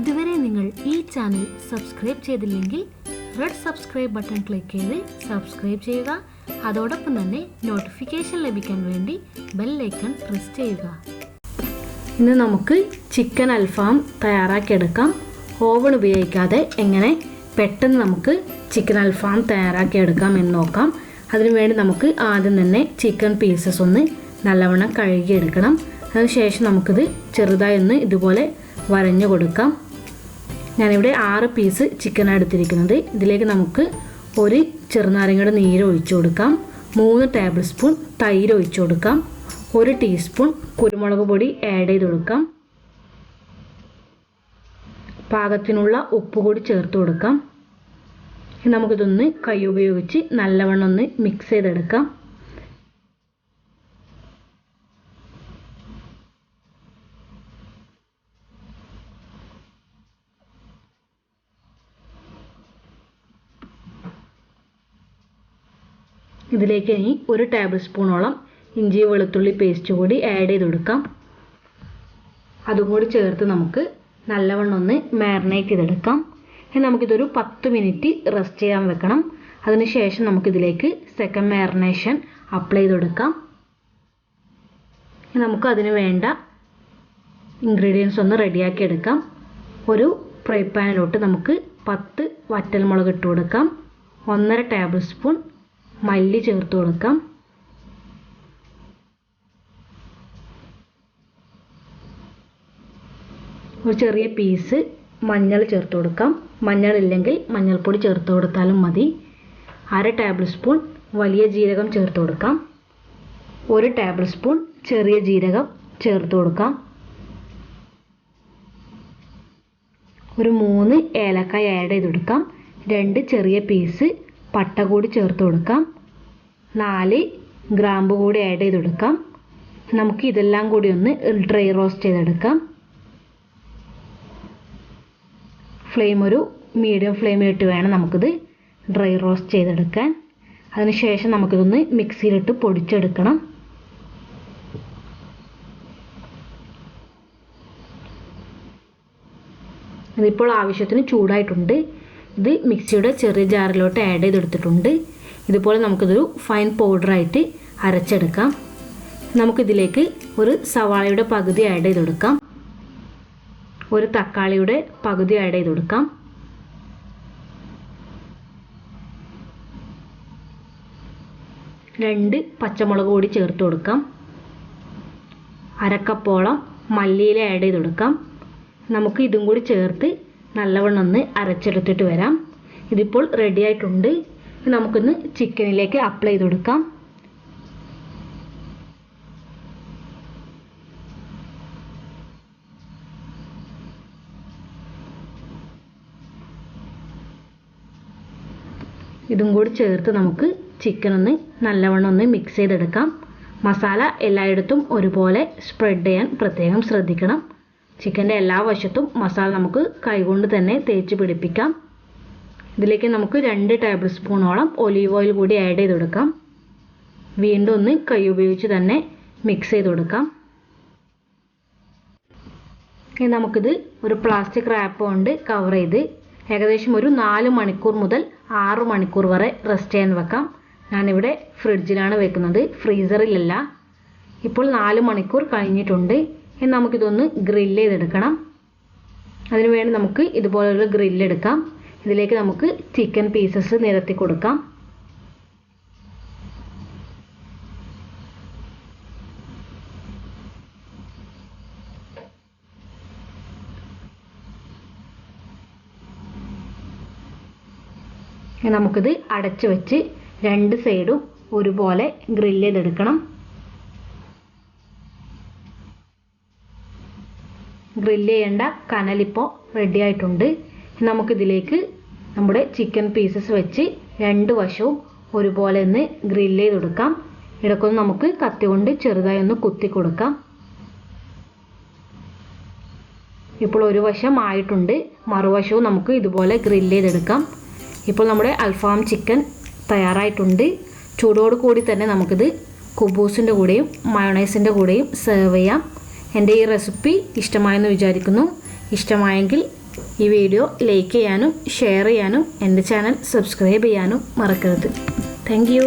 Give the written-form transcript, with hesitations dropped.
ഇതുവരെ നിങ്ങൾ ഈ ചാനൽ സബ്സ്ക്രൈബ് ചെയ്തില്ലെങ്കിൽ റെഡ് സബ്സ്ക്രൈബ് ബട്ടൺ ക്ലിക്ക് ചെയ്ത് സബ്സ്ക്രൈബ് ചെയ്യുക. അതോടൊപ്പം തന്നെ നോട്ടിഫിക്കേഷൻ ലഭിക്കാൻ വേണ്ടി ബെൽ ഐക്കൺ പ്രസ് ചെയ്യുക. ഇന്ന് നമുക്ക് ചിക്കൻ അൽഫാം തയ്യാറാക്കിയെടുക്കാം. ഓവൺ ഉപയോഗിക്കാതെ എങ്ങനെ പെട്ടെന്ന് നമുക്ക് ചിക്കൻ അൽഫാം തയ്യാറാക്കിയെടുക്കാം എന്ന് നോക്കാം. അതിനുവേണ്ടി നമുക്ക് ആദ്യം തന്നെ ചിക്കൻ പീസസ് ഒന്ന് നല്ലവണ്ണം കഴുകിയെടുക്കണം. അതിനുശേഷം നമുക്കിത് ചെറുതായി ഒന്ന് ഇതുപോലെ വരഞ്ഞു കൊടുക്കാം. ഞാനിവിടെ 6 പീസ് ചിക്കനാണ് എടുത്തിരിക്കുന്നത്. ഇതിലേക്ക് നമുക്ക് ഒരു ചെറുനാരങ്ങയുടെ നീര് ഒഴിച്ചു കൊടുക്കാം. 3 ടേബിൾ സ്പൂൺ തൈര് ഒഴിച്ചു കൊടുക്കാം. 1 ടീസ്പൂൺ കുരുമുളക് പൊടി ആഡ് ചെയ്ത് കൊടുക്കാം. പാകത്തിനുള്ള ഉപ്പ് കൂടി ചേർത്ത് കൊടുക്കാം. നമുക്കിതൊന്ന് കൈ ഉപയോഗിച്ച് നല്ലവണ്ണം ഒന്ന് മിക്സ് ചെയ്തെടുക്കാം. ഇതിലേക്ക് ഇനി 1 ടേബിൾ സ്പൂണോളം ഇഞ്ചി വെളുത്തുള്ളി പേസ്റ്റ് കൂടി ആഡ് ചെയ്ത് കൊടുക്കാം. അതുകൂടി ചേർത്ത് നമുക്ക് നല്ലവണ്ണം ഒന്ന് മാരിനേറ്റ് ചെയ്തെടുക്കാം. ഇനി നമുക്കിതൊരു 10 മിനിറ്റ് റെസ്റ്റ് ചെയ്യാൻ വെക്കണം. അതിനുശേഷം നമുക്കിതിലേക്ക് സെക്കൻഡ് മാരിനേഷൻ അപ്ലൈ ചെയ്ത് കൊടുക്കാം. നമുക്ക് അതിന് വേണ്ട ഇൻഗ്രീഡിയൻസ് ഒന്ന് റെഡിയാക്കി എടുക്കാം. ഒരു ഫ്രൈ പാനിലോട്ട് നമുക്ക് 10 വറ്റൽമുളക് ഇട്ട് കൊടുക്കാം. 1.5 ടേബിൾ സ്പൂൺ മല്ലി ചേർത്ത് കൊടുക്കാം. ഒരു ചെറിയ പീസ് മഞ്ഞൾ ചേർത്ത് കൊടുക്കാം. മഞ്ഞളില്ലെങ്കിൽ മഞ്ഞൾപ്പൊടി ചേർത്ത് കൊടുത്താലും മതി. 1/2 ടേബിൾ സ്പൂൺ വലിയ ജീരകം ചേർത്ത് കൊടുക്കാം. 1 ടേബിൾ സ്പൂൺ ചെറിയ ജീരകം ചേർത്ത് കൊടുക്കാം. ഒരു 3 ഏലക്കായ ആഡ് ചെയ്ത് കൊടുക്കാം. 2 ചെറിയ പീസ് പട്ട കൂടി ചേർത്ത് കൊടുക്കാം. 4 ഗ്രാമ്പു കൂടി ആഡ് ചെയ്ത് കൊടുക്കാം. നമുക്ക് ഇതെല്ലാം കൂടി ഒന്ന് ഡ്രൈ റോസ്റ്റ് ചെയ്തെടുക്കാം. ഫ്ലെയിം ഒരു മീഡിയം ഫ്ലെയിമിലിട്ട് വേണം നമുക്കിത് ഡ്രൈ റോസ്റ്റ് ചെയ്തെടുക്കാൻ. അതിനുശേഷം നമുക്കിതൊന്ന് മിക്സിയിലിട്ട് പൊടിച്ചെടുക്കണം. ഇതിപ്പോൾ ആവശ്യത്തിന് ചൂടായിട്ടുണ്ട്. ഇത് മിക്സിയുടെ ചെറിയ ജാറിലോട്ട് ആഡ് ചെയ്തെടുത്തിട്ടുണ്ട്. ഇതുപോലെ നമുക്കിതൊരു ഫൈൻ പൗഡറായിട്ട് അരച്ചെടുക്കാം. നമുക്കിതിലേക്ക് ഒരു സവാളയുടെ പകുതി ആഡ് ചെയ്ത് കൊടുക്കാം. ഒരു തക്കാളിയുടെ പകുതി ആഡ് ചെയ്ത് കൊടുക്കാം. രണ്ട് പച്ചമുളക് കൂടി ചേർത്ത് കൊടുക്കാം. അരക്കപ്പോളം മല്ലിയില ആഡ് ചെയ്ത് കൊടുക്കാം. നമുക്ക് ഇതും കൂടി ചേർത്ത് നല്ലവണ്ണം ഒന്ന് അരച്ചെടുത്തിട്ട് വരാം. ഇതിപ്പോൾ റെഡി ആയിട്ടുണ്ട്. നമുക്കൊന്ന് ചിക്കനിലേക്ക് അപ്ലൈ ചെയ്ത് കൊടുക്കാം. ഇതും കൂടി ചേർത്ത് നമുക്ക് ചിക്കൻ ഒന്ന് നല്ലവണ്ണം ഒന്ന് മിക്സ് ചെയ്തെടുക്കാം. മസാല എല്ലായിടത്തും ഒരുപോലെ സ്പ്രെഡ് ചെയ്യാൻ പ്രത്യേകം ശ്രദ്ധിക്കണം. ചിക്കൻ്റെ എല്ലാ വശത്തും മസാല നമുക്ക് കൈകൊണ്ട് തന്നെ തേച്ച് പിടിപ്പിക്കാം. ഇതിലേക്ക് നമുക്ക് 2 ടേബിൾ സ്പൂണോളം ഒലീവ് ഓയിൽ കൂടി ആഡ് ചെയ്ത് കൊടുക്കാം. വീണ്ടും ഒന്ന് കൈ ഉപയോഗിച്ച് തന്നെ മിക്സ് ചെയ്ത് കൊടുക്കാം. ഇനി നമുക്കിത് ഒരു പ്ലാസ്റ്റിക് റാപ്പ് കൊണ്ട് കവർ ചെയ്ത് ഏകദേശം ഒരു 4 മണിക്കൂർ മുതൽ 6 മണിക്കൂർ വരെ റെസ്റ്റ് ചെയ്യാൻ വെക്കാം. ഞാനിവിടെ ഫ്രിഡ്ജിലാണ് വെക്കുന്നത്, ഫ്രീസറിലല്ല. ഇപ്പോൾ 4 മണിക്കൂർ കഴിഞ്ഞിട്ടുണ്ട്. ഇനി നമുക്കിതൊന്ന് ഗ്രില്ല് ചെയ്തെടുക്കണം. അതിനുവേണ്ടി നമുക്ക് ഇതുപോലൊരു ഗ്രില്ല് എടുക്കാം. ഇതിലേക്ക് നമുക്ക് ചിക്കൻ പീസസ് നിരത്തി കൊടുക്കാം. നമുക്കിത് അടച്ചു വെച്ച് 2 സൈഡും ഒരുപോലെ ഗ്രില്ല് ചെയ്തെടുക്കണം. ഗ്രില്ല് ചെയ്യേണ്ട കനലിപ്പോൾ റെഡി ആയിട്ടുണ്ട്. നമുക്കിതിലേക്ക് നമ്മുടെ ചിക്കൻ പീസസ് വെച്ച് 2 വശവും ഒരുപോലെ ഒന്ന് ഗ്രില്ല് ചെയ്ത് കൊടുക്കാം. ഇടയ്ക്കൊന്ന് നമുക്ക് കത്തി കൊണ്ട് ചെറുതായി ഒന്ന് കുത്തി കൊടുക്കാം. ഇപ്പോൾ ഒരു വശം ആയിട്ടുണ്ട്, മറുവശവും നമുക്ക് ഇതുപോലെ ഗ്രില്ല് ചെയ്തെടുക്കാം. ഇപ്പോൾ നമ്മുടെ അൽഫാം ചിക്കൻ തയ്യാറായിട്ടുണ്ട്. ചൂടോട് കൂടി തന്നെ നമുക്കിത് കുബൂസിൻ്റെ കൂടെയും മയോണൈസിൻ്റെ കൂടെയും സെർവ് ചെയ്യാം. എൻ്റെ ഈ റെസിപ്പി ഇഷ്ടമായെന്ന് വിചാരിക്കുന്നു. ഇഷ്ടമായെങ്കിൽ ഈ വീഡിയോ ലൈക്ക് ചെയ്യാനും ഷെയർ ചെയ്യാനും എൻ്റെ ചാനൽ സബ്സ്ക്രൈബ് ചെയ്യാനും മറക്കരുത്. Thank you.